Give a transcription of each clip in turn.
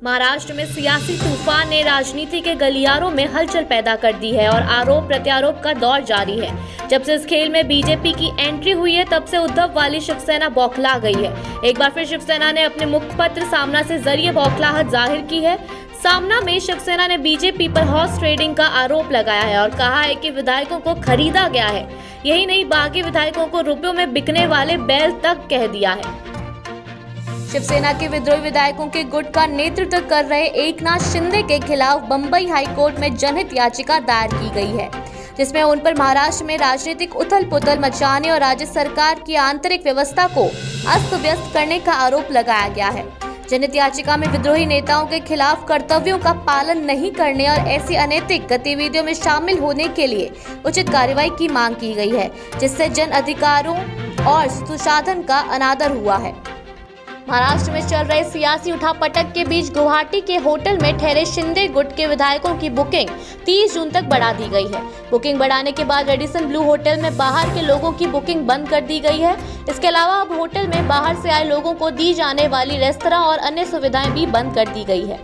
महाराष्ट्र में सियासी तूफान ने राजनीति के गलियारों में हलचल पैदा कर दी है और आरोप प्रत्यारोप का दौर जारी है। जब से इस खेल में बीजेपी की एंट्री हुई है तब से उद्धव वाली शिवसेना बौखला गई है। एक बार फिर शिवसेना ने अपने मुखपत्र सामना से जरिए बौखलाहट जाहिर की है। सामना में शिवसेना ने बीजेपी पर हॉर्स ट्रेडिंग का आरोप लगाया है और कहा है कि विधायकों को खरीदा गया है। यही नहीं, बाकी विधायकों को रुपयों में बिकने वाले बैल तक कह दिया है। शिवसेना के विद्रोही विधायकों के गुट का नेतृत्व कर रहे एकनाथ शिंदे के खिलाफ बंबई हाईकोर्ट में जनहित याचिका दायर की गई है, जिसमें उन पर महाराष्ट्र में राजनीतिक उथल-पुथल मचाने और राज्य सरकार की आंतरिक व्यवस्था को अस्त-व्यस्त करने का आरोप लगाया गया है। जनहित याचिका में विद्रोही नेताओं के खिलाफ कर्तव्यों का पालन नहीं करने और ऐसी अनैतिक गतिविधियों में शामिल होने के लिए उचित कार्रवाई की मांग की गई है, जिससे जन अधिकारों और सुशासन का अनादर हुआ है। महाराष्ट्र में चल रहे सियासी उठापटक के बीच गुवाहाटी के होटल में ठहरे शिंदे गुट के विधायकों की बुकिंग 30 जून तक बढ़ा दी गई है। बुकिंग बढ़ाने के बाद रेडिसन ब्लू होटल में बाहर के लोगों की बुकिंग बंद कर दी गई है। इसके अलावा अब होटल में बाहर से आए लोगों को दी जाने वाली रेस्तरां और अन्य सुविधाएं भी बंद कर दी गई है।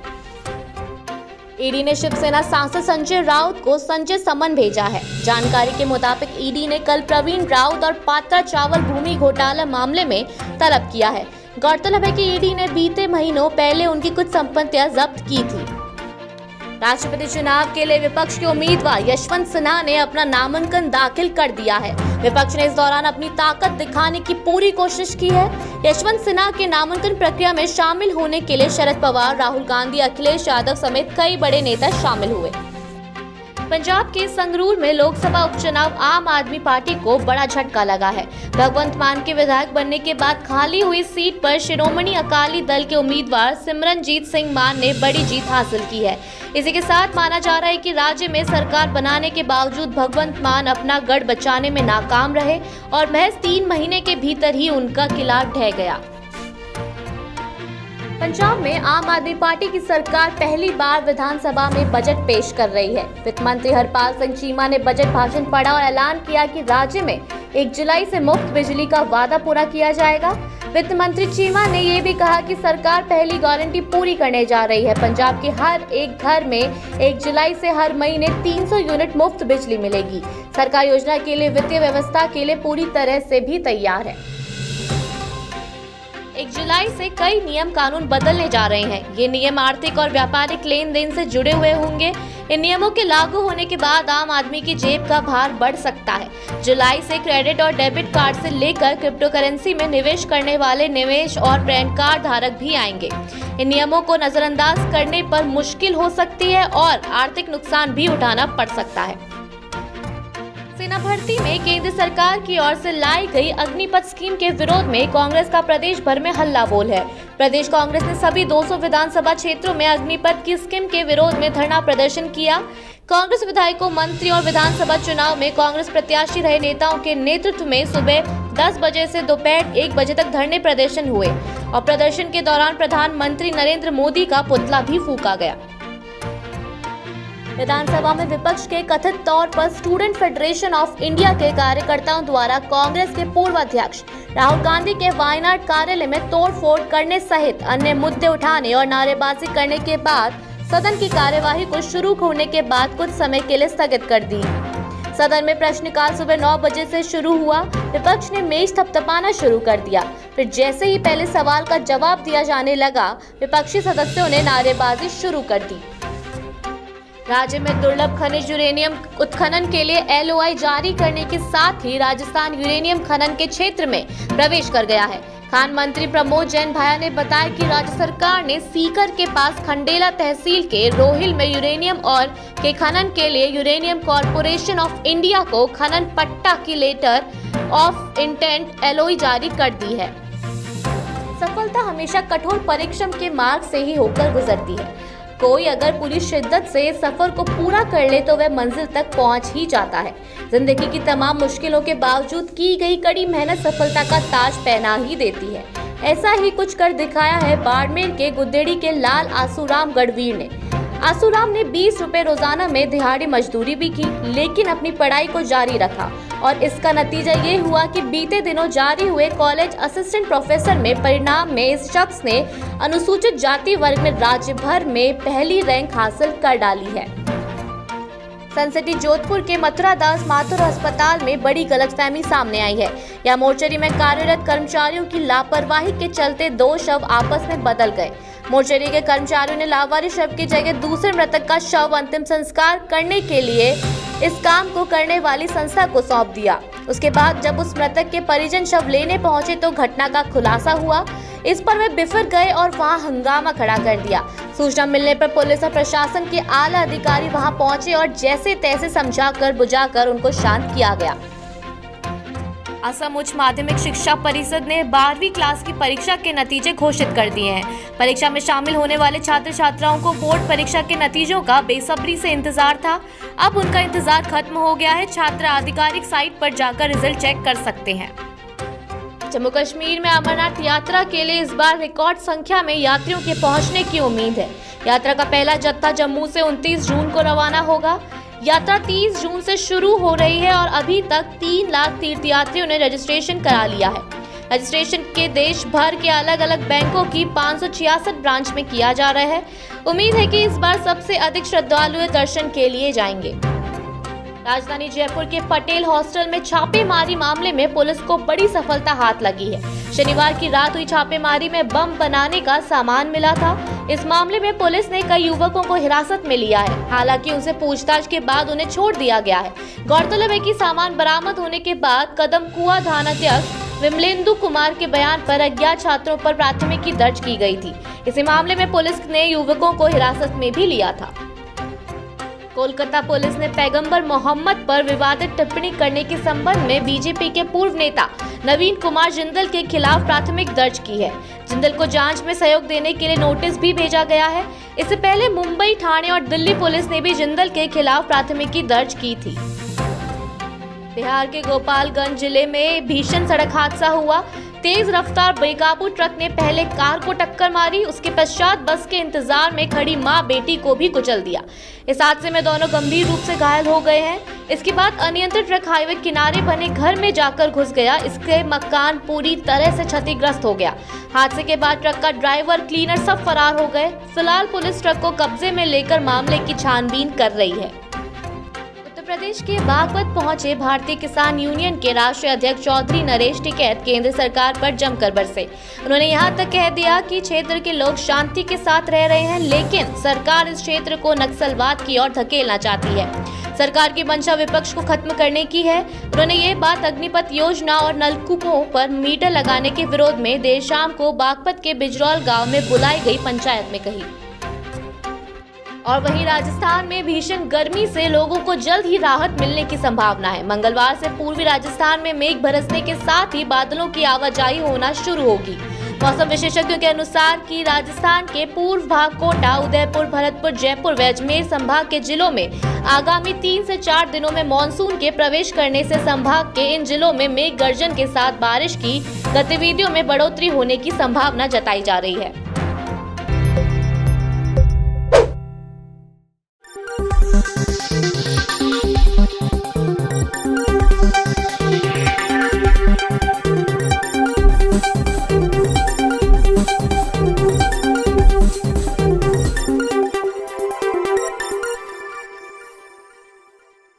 ईडी ने शिवसेना सांसद संजय राउत को संजय समन भेजा है। जानकारी के मुताबिक ईडी ने कल प्रवीण राउत और पात्रा चावल भूमि घोटाला मामले में तलब किया है। गौरतलब है कि ईडी ने बीते महीनों पहले उनकी कुछ संपत्तियां जब्त की थी। राष्ट्रपति चुनाव के लिए विपक्ष के उम्मीदवार यशवंत सिन्हा ने अपना नामांकन दाखिल कर दिया है। विपक्ष ने इस दौरान अपनी ताकत दिखाने की पूरी कोशिश की है। यशवंत सिन्हा के नामांकन प्रक्रिया में शामिल होने के लिए शरद पवार, राहुल गांधी, अखिलेश यादव समेत कई बड़े नेता शामिल हुए। पंजाब के संगरूर में लोकसभा उपचुनाव आम आदमी पार्टी को बड़ा झटका लगा है। भगवंत मान के विधायक बनने के बाद खाली हुई सीट पर शिरोमणि अकाली दल के उम्मीदवार सिमरनजीत सिंह मान ने बड़ी जीत हासिल की है। इसी के साथ माना जा रहा है कि राज्य में सरकार बनाने के बावजूद भगवंत मान अपना गढ़ बचाने में नाकाम रहे और महज 3 महीने के भीतर ही उनका किला ढह गया। पंजाब में आम आदमी पार्टी की सरकार पहली बार विधानसभा में बजट पेश कर रही है। वित्त मंत्री हरपाल सिंह चीमा ने बजट भाषण पढ़ा और ऐलान किया कि राज्य में 1 जुलाई से मुफ्त बिजली का वादा पूरा किया जाएगा। वित्त मंत्री चीमा ने ये भी कहा कि सरकार पहली गारंटी पूरी करने जा रही है। पंजाब के हर एक घर में 1 जुलाई से हर महीने 300 यूनिट मुफ्त बिजली मिलेगी। सरकार योजना के लिए वित्तीय व्यवस्था के लिए पूरी तरह से भी तैयार है। 1 जुलाई से कई नियम कानून बदलने जा रहे हैं। ये नियम आर्थिक और व्यापारिक लेन देन से जुड़े हुए होंगे। इन नियमों के लागू होने के बाद आम आदमी की जेब का भार बढ़ सकता है। जुलाई से क्रेडिट और डेबिट कार्ड से लेकर क्रिप्टो करेंसी में निवेश करने वाले निवेश और पैन कार्ड धारक भी आएंगे। इन नियमों को नजरअंदाज करने पर मुश्किल हो सकती है और आर्थिक नुकसान भी उठाना पड़ सकता है। सेना भर्ती में केंद्र सरकार की ओर से लाई गई अग्निपथ स्कीम के विरोध में कांग्रेस का प्रदेश भर में हल्ला बोल है। प्रदेश कांग्रेस ने सभी 200 विधानसभा क्षेत्रों में अग्निपथ की स्कीम के विरोध में धरना प्रदर्शन किया। कांग्रेस विधायकों, मंत्री और विधानसभा चुनाव में कांग्रेस प्रत्याशी रहे नेताओं के नेतृत्व में सुबह 10 बजे से दोपहर 1 बजे तक धरने प्रदर्शन हुए और प्रदर्शन के दौरान प्रधानमंत्री नरेंद्र मोदी का पुतला भी फूंका गया। विधानसभा में विपक्ष के कथित तौर पर स्टूडेंट फेडरेशन ऑफ इंडिया के कार्यकर्ताओं द्वारा कांग्रेस के पूर्व अध्यक्ष राहुल गांधी के वायनाड कार्यालय में तोड़फोड़ करने सहित अन्य मुद्दे उठाने और नारेबाजी करने के बाद सदन की कार्यवाही को शुरू होने के बाद कुछ समय के लिए स्थगित कर दी। सदन में प्रश्नकाल सुबह 9 बजे से शुरू हुआ। विपक्ष ने मेज थपथपाना शुरू कर दिया। फिर जैसे ही पहले सवाल का जवाब दिया जाने लगा, विपक्षी सदस्यों ने नारेबाजी शुरू कर दी। राज्य में दुर्लभ खनिज यूरेनियम उत्खनन के लिए LOI जारी करने के साथ ही राजस्थान यूरेनियम खनन के क्षेत्र में प्रवेश कर गया है। खान मंत्री प्रमोद जैन भाया ने बताया कि राज्य सरकार ने सीकर के पास खंडेला तहसील के रोहिल में यूरेनियम और के खनन के लिए यूरेनियम कॉर्पोरेशन ऑफ इंडिया को खनन पट्टा की लेटर ऑफ इंटेंट LOI जारी कर दी है। सफलता हमेशा कठोर परिश्रम के मार्ग से ही होकर गुजरती है। कोई अगर पूरी शिद्दत से सफर को पूरा कर ले तो वह मंजिल तक पहुंच ही जाता है। जिंदगी की तमाम मुश्किलों के बावजूद की गई कड़ी मेहनत सफलता का ताज पहना ही देती है। ऐसा ही कुछ कर दिखाया है बाड़मेर के गुद्देड़ी के लाल आसूराम गढ़वीर ने। आसूराम ने 20 रुपए रोजाना में दिहाड़ी मजदूरी भी की, लेकिन अपनी पढ़ाई को जारी रखा और इसका नतीजा ये हुआ कि बीते दिनों जारी हुए कॉलेज असिस्टेंट प्रोफेसर में परिणाम में इस शख्स ने अनुसूचित जाति वर्ग में राज्य भर में पहली रैंक हासिल कर डाली है। सनसिटी जोधपुर के मथुरा दास माथुर अस्पताल में बड़ी गलतफहमी सामने आई है। यह मोर्चरी में कार्यरत कर्मचारियों की लापरवाही के चलते 2 शव आपस में बदल गए। मोर्चरी के कर्मचारियों ने लावारिस शव की जगह दूसरे मृतक का शव अंतिम संस्कार करने के लिए इस काम को करने वाली संस्था को सौंप दिया। उसके बाद जब उस मृतक के परिजन शव लेने पहुंचे तो घटना का खुलासा हुआ। इस पर वे बिफर गए और वहां हंगामा खड़ा कर दिया। सूचना मिलने पर पुलिस और प्रशासन के आला अधिकारी वहां पहुंचे और जैसे तैसे समझाकर बुझाकर उनको शांत किया गया। असम उच्च माध्यमिक शिक्षा परिषद ने 12वीं क्लास की परीक्षा के नतीजे घोषित कर दिए हैं। परीक्षा में शामिल होने वाले छात्र छात्राओं को बोर्ड परीक्षा के नतीजों का बेसब्री से इंतजार था। अब उनका इंतजार खत्म हो गया है। छात्र आधिकारिक साइट पर जाकर रिजल्ट चेक कर सकते हैं। जम्मू कश्मीर में अमरनाथ यात्रा के लिए इस बार रिकॉर्ड संख्या में यात्रियों के पहुंचने की उम्मीद है। यात्रा का पहला जत्था जम्मू से 29 जून को रवाना होगा। यात्रा 30 जून से शुरू हो रही है और अभी तक 3 लाख तीर्थयात्रियों ने रजिस्ट्रेशन करा लिया है। रजिस्ट्रेशन के देश भर के अलग अलग बैंकों की 566 ब्रांच में किया जा रहा है। उम्मीद है कि इस बार सबसे अधिक श्रद्धालु दर्शन के लिए जाएंगे। राजधानी जयपुर के पटेल हॉस्टल में छापेमारी मामले में पुलिस को बड़ी सफलता हाथ लगी है। शनिवार की रात हुई छापेमारी में बम बनाने का सामान मिला था। इस मामले में पुलिस ने कई युवकों को हिरासत में लिया है। हालांकि उनसे पूछताछ के बाद उन्हें छोड़ दिया गया है। गौरतलब है कि सामान बरामद होने के बाद कदम कुआं थानाध्यक्ष विमलेंदु कुमार के बयान पर अज्ञात छात्रों पर प्राथमिकी दर्ज की गई थी। इसी मामले में पुलिस ने युवकों को हिरासत में भी लिया था। कोलकाता पुलिस ने पैगंबर मोहम्मद पर विवादित टिप्पणी करने के संबंध में बीजेपी के पूर्व नेता नवीन कुमार जिंदल के खिलाफ प्राथमिकी दर्ज की है। जिंदल को जांच में सहयोग देने के लिए नोटिस भी भेजा गया है। इससे पहले मुंबई, ठाणे और दिल्ली पुलिस ने भी जिंदल के खिलाफ प्राथमिकी दर्ज की थी। बिहार के गोपालगंज जिले में भीषण सड़क हादसा हुआ। तेज रफ्तार बेकाबू ट्रक ने पहले कार को टक्कर मारी, उसके पश्चात बस के इंतजार में खड़ी मां बेटी को भी कुचल दिया। इस हादसे में दोनों गंभीर रूप से घायल हो गए हैं। इसके बाद अनियंत्रित ट्रक हाईवे किनारे बने घर में जाकर घुस गया। इसके मकान पूरी तरह से क्षतिग्रस्त हो गया। हादसे के बाद ट्रक का ड्राइवर, क्लीनर सब फरार हो गए। फिलहाल पुलिस ट्रक को कब्जे में लेकर मामले की छानबीन कर रही है। प्रदेश के बागपत पहुंचे भारतीय किसान यूनियन के राष्ट्रीय अध्यक्ष चौधरी नरेश टिकैत केंद्र सरकार पर जमकर बरसे। उन्होंने यहां तक कह दिया कि क्षेत्र के लोग शांति के साथ रह रहे हैं, लेकिन सरकार इस क्षेत्र को नक्सलवाद की ओर धकेलना चाहती है। सरकार की मंशा विपक्ष को खत्म करने की है। उन्होंने ये बात अग्निपथ योजना और नलकूपों पर मीटर लगाने के विरोध में देर शाम को बागपत के बिजरौल गाँव में बुलाई गई पंचायत में कही। और वहीं राजस्थान में भीषण गर्मी से लोगों को जल्द ही राहत मिलने की संभावना है। मंगलवार से पूर्वी राजस्थान में मेघ बरसने के साथ ही बादलों की आवाजाही होना शुरू होगी। मौसम विशेषज्ञों के अनुसार कि राजस्थान के पूर्व भाग कोटा, उदयपुर, भरतपुर, जयपुर व अजमेर संभाग के जिलों में आगामी 3 से 4 दिनों में मानसून के प्रवेश करने से संभाग के इन जिलों में मेघ गर्जन के साथ बारिश की गतिविधियों में बढ़ोतरी होने की संभावना जताई जा रही है।